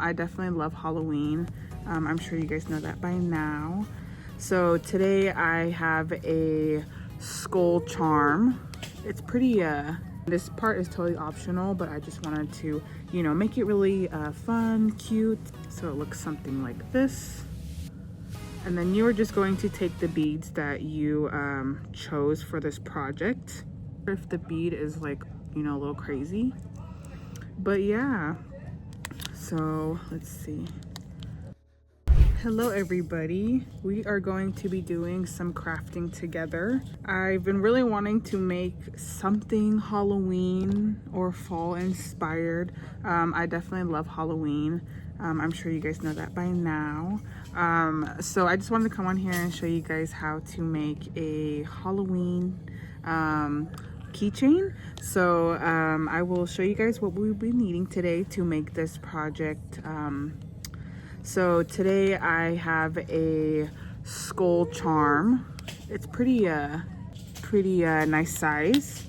I definitely love Halloween. I'm sure you guys know that by now. So today I have a skull charm. It's pretty, this part is totally optional, but I just wanted to, you know, make it really fun, cute. So it looks something like this. And then you are just going to take the beads that you chose for this project. If the bead is like, you know, a little crazy. But yeah, so let's see. Hello everybody. We are going to be doing some crafting together. I've been really wanting to make something Halloween or fall inspired. I definitely love Halloween. I'm sure you guys know that by now. So I just wanted to come on here and show you guys how to make a Halloween keychain. So I will show you guys what we'll be needing today to make this project. So today I have a skull charm. It's pretty nice size.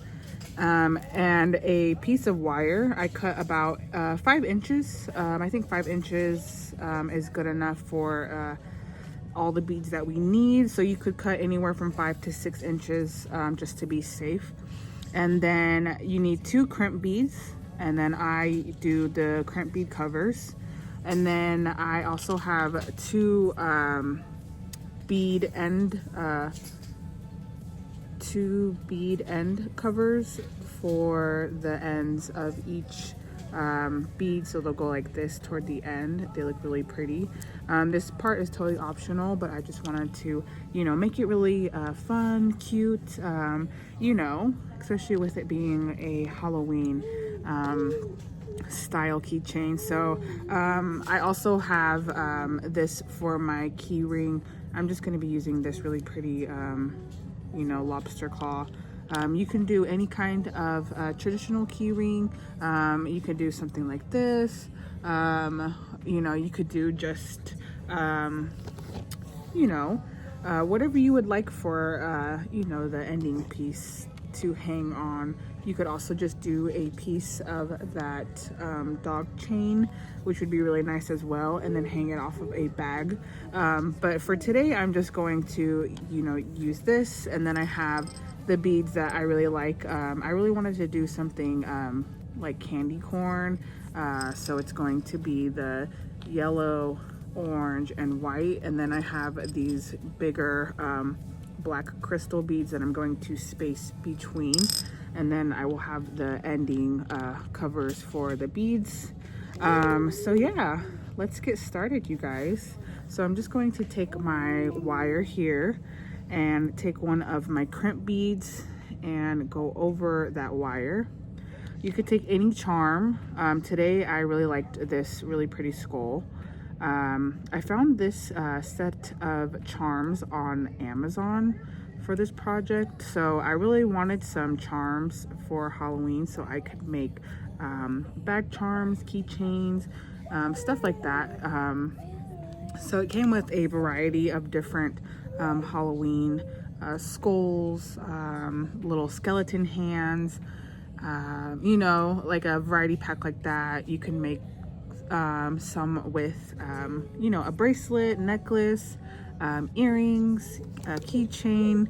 And a piece of wire. I cut about 5 inches. I think 5 inches is good enough for all the beads that we need. So you could cut anywhere from 5 to 6 inches just to be safe. And then you need 2 crimp beads, and then I do the crimp bead covers. And then I also have 2 bead end covers for the ends of each bead, so they'll go like this toward the end. They look really pretty. This part is totally optional, but I just wanted to, you know, make it really fun, cute, you know, especially with it being a Halloween style keychain. So I also have this for my key ring. I'm just going to be using this really pretty you know, lobster claw. You can do any kind of traditional key ring. You could do something like this. You know, you could do just you know, whatever you would like for you know, the ending piece to hang on. You could also just do a piece of that dog chain, which would be really nice as well, and then hang it off of a bag. But for today, I'm just going to, you know, use this, and then I have the beads that I really like. I really wanted to do something like candy corn, so it's going to be the yellow, orange, and white, and then I have these bigger black crystal beads that I'm going to space between, and then I will have the ending covers for the beads. So yeah, let's get started, you guys. So I'm just going to take my wire here and take one of my crimp beads and go over that wire. You could take any charm. Today I really liked this really pretty skull. I found this set of charms on Amazon for this project, so I really wanted some charms for Halloween so I could make bag charms, keychains, stuff like that. So it came with a variety of different Halloween skulls, little skeleton hands, you know, like a variety pack like that. You can make some with you know, a bracelet, necklace, earrings, a keychain.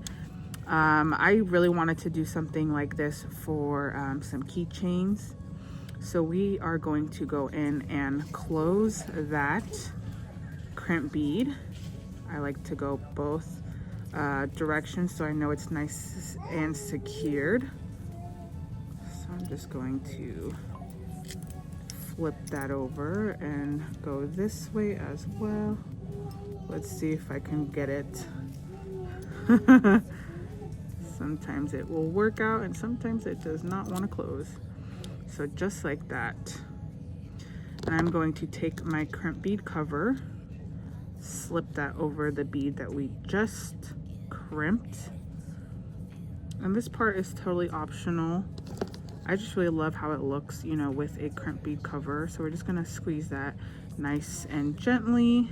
I really wanted to do something like this for some keychains, so we are going to go in and close that crimp bead. I like to go both directions so I know it's nice and secured. So I'm just going to flip that over and go this way as well. Let's see if I can get it. Sometimes it will work out and sometimes it does not want to close. So just like that. And I'm going to take my crimp bead cover, slip that over the bead that we just crimped. And this part is totally optional. I just really love how it looks, you know, with a crimp bead cover. So we're just gonna squeeze that nice and gently.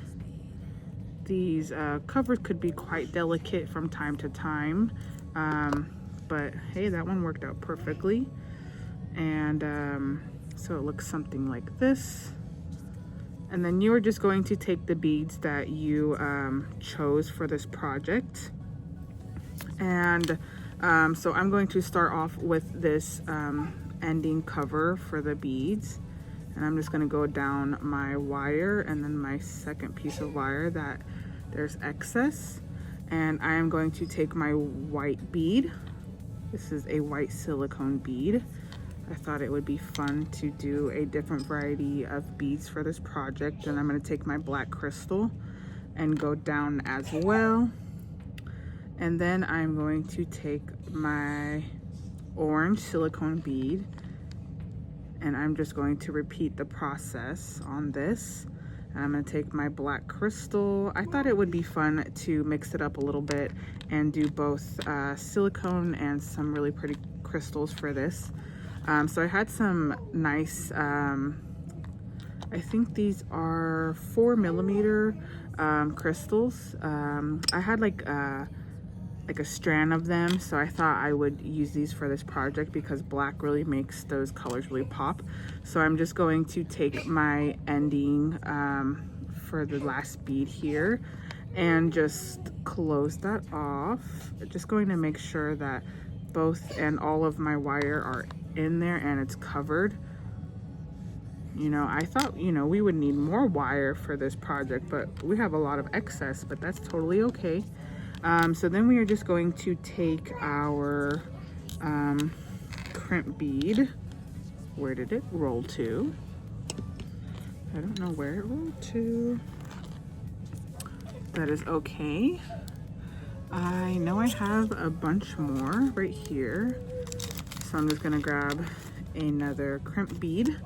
These covers could be quite delicate from time to time, but hey, that one worked out perfectly. And so it looks something like this. And then you are just going to take the beads that you chose for this project. And so I'm going to start off with this ending cover for the beads. And I'm just going to go down my wire and then my second piece of wire that there's excess. And I am going to take my white bead. This is a white silicone bead. I thought it would be fun to do a different variety of beads for this project. And I'm going to take my black crystal and go down as well. And then I'm going to take my orange silicone bead, and I'm just going to repeat the process on this. And I'm going to take my black crystal. I thought it would be fun to mix it up a little bit and do both silicone and some really pretty crystals for this. So I had some nice, I think these are 4mm crystals. I had like a strand of them, so I thought I would use these for this project because black really makes those colors really pop. So I'm just going to take my ending for the last bead here and just close that off. Just going to make sure that both and all of my wire are in there and it's covered. You know, I thought, you know, we would need more wire for this project, but we have a lot of excess, but that's totally okay. So then we are just going to take our crimp bead. Where did it roll to? I don't know where it rolled to. That is okay. I know I have a bunch more right here. So I'm just gonna grab another crimp bead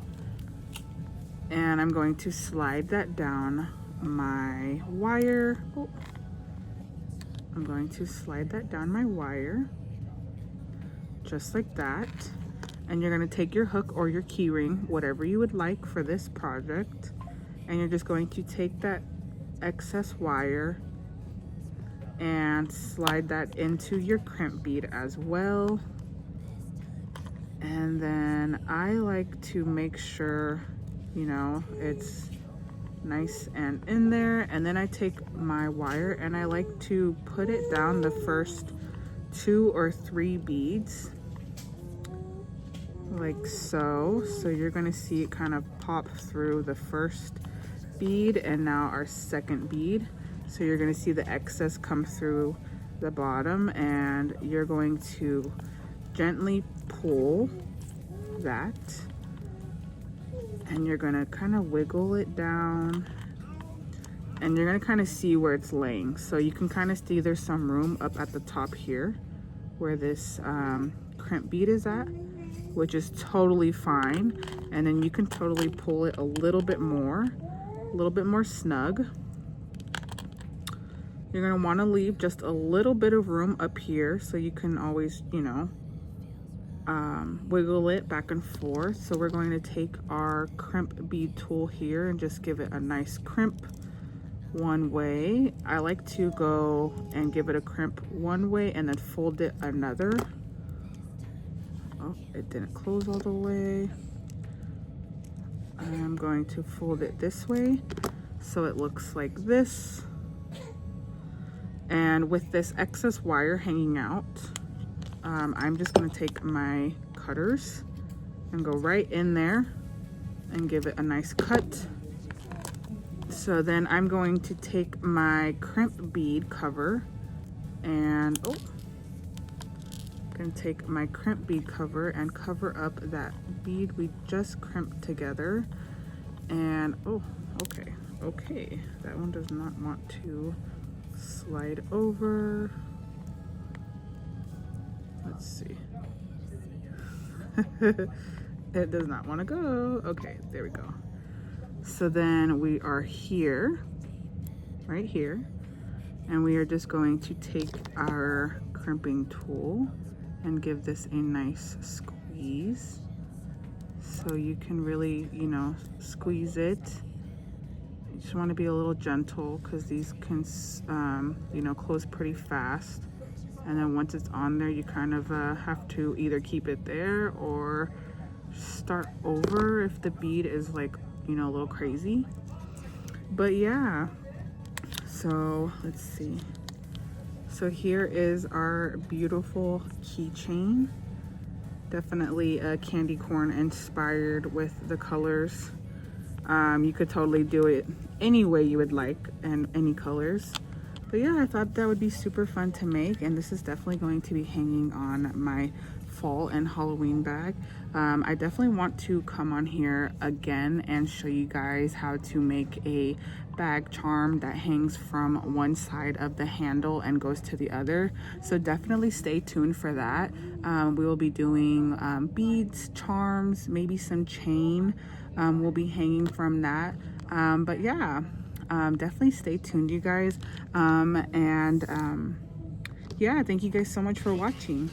and I'm going to slide that down my wire. Oh. I'm going to slide that down my wire, just like that. And you're gonna take your hook or your key ring, whatever you would like for this project. And you're just going to take that excess wire and slide that into your crimp bead as well. And then I like to make sure, you know, it's nice and in there. And then I take my wire and I like to put it down the first 2 or 3 beads, like so. So you're gonna see it kind of pop through the first bead and now our second bead. So you're gonna see the excess come through the bottom and you're going to gently pull that and you're gonna kind of wiggle it down and you're gonna kind of see where it's laying. So you can kind of see there's some room up at the top here where this crimp bead is at, which is totally fine. And then you can totally pull it a little bit more snug. You're gonna wanna leave just a little bit of room up here so you can always, you know, wiggle it back and forth. So we're going to take our crimp bead tool here and just give it a nice crimp one way. I like to go and give it a crimp one way and then fold it another. Oh, it didn't close all the way. I'm going to fold it this way so it looks like this. And with this excess wire hanging out, I'm just gonna take my cutters and go right in there and give it a nice cut. So then I'm going to take my crimp bead cover and, oh, I'm gonna take my crimp bead cover and cover up that bead we just crimped together. And, oh, okay, that one does not want to slide over. Let's see. It does not want to go. Okay, there we go. So then we are here, right here, and we are just going to take our crimping tool and give this a nice squeeze. So you can really, you know, squeeze it. You just want to be a little gentle because these can, you know, close pretty fast. And then once it's on there, you kind of have to either keep it there or start over if the bead is like, you know, a little crazy. But yeah, so let's see. So here is our beautiful keychain. Definitely a candy corn inspired with the colors. You could totally do it any way you would like and any colors. But yeah, I thought that would be super fun to make, and this is definitely going to be hanging on my fall and Halloween bag. I definitely want to come on here again and show you guys how to make a bag charm that hangs from one side of the handle and goes to the other. So definitely stay tuned for that. We will be doing beads, charms, maybe some chain will be hanging from that. But yeah, definitely stay tuned, you guys. Yeah, thank you guys so much for watching.